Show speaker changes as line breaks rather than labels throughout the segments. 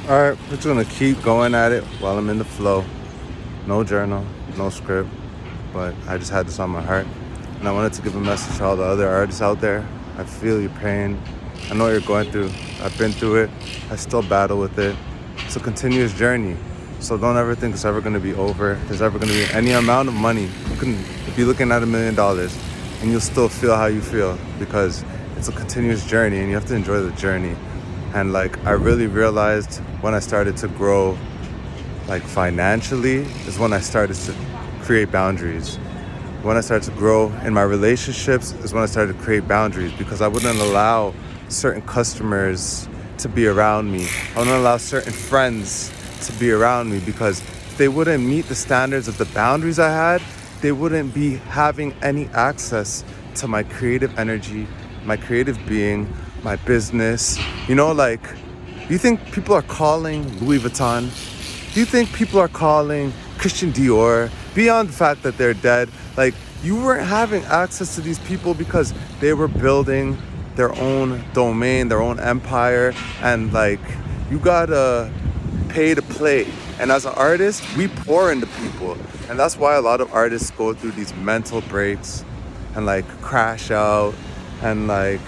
All right, we're just gonna keep going at it while I'm in the flow. No journal, no script, but I just had this on my heart. And I wanted to give a message to all the other artists out there. I feel your pain. I know what you're going through. I've been through it. I still battle with it. It's a continuous journey. So don't ever think it's ever gonna be over. There's ever gonna be any amount of money. You can be looking at $1,000,000 and you'll still feel how you feel because it's a continuous journey and you have to enjoy the journey. And like I really realized when I started to grow like financially is when I started to create boundaries. When I started to grow in my relationships is when I started to create boundaries because I wouldn't allow certain customers to be around me. I wouldn't allow certain friends to be around me because if they wouldn't meet the standards of the boundaries I had, they wouldn't be having any access to my creative energy, my creative being, my business. You know, like, do you think people are calling Louis Vuitton? Do you think people are calling Christian Dior beyond the fact that they're dead? Like, you weren't having access to these people because they were building their own domain, their own empire, and like, you gotta pay to play. And as an artist, we pour into people. And that's why a lot of artists go through these mental breaks and like crash out and like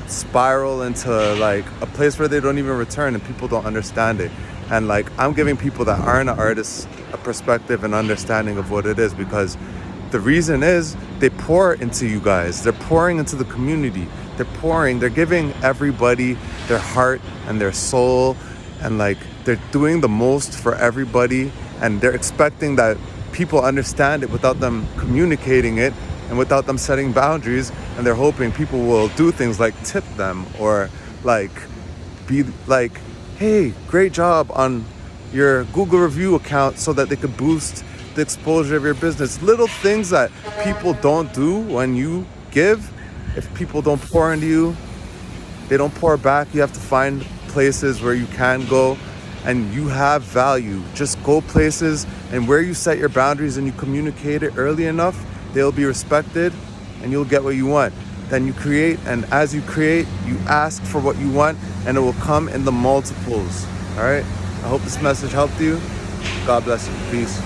spiral into like a place where they don't even return and people don't understand it. And like I'm giving people that aren't artists a perspective and understanding of what it is because the reason is they pour into you guys. They're pouring into the community. They're giving everybody their heart and their soul and like they're doing the most for everybody and they're expecting that people understand it without them communicating it and without them setting boundaries, and they're hoping people will do things like tip them or like be like, hey, great job on your Google review account so that they could boost the exposure of your business. Little things that people don't do when you give. If people don't pour into you, they don't pour back. You have to find places where you can go and you have value. Just go places, and where you set your boundaries and you communicate it early enough, they'll be respected and you'll get what you want. Then you create, and as you create, you ask for what you want and it will come in the multiples. All right? I hope this message helped you. God bless you. Peace.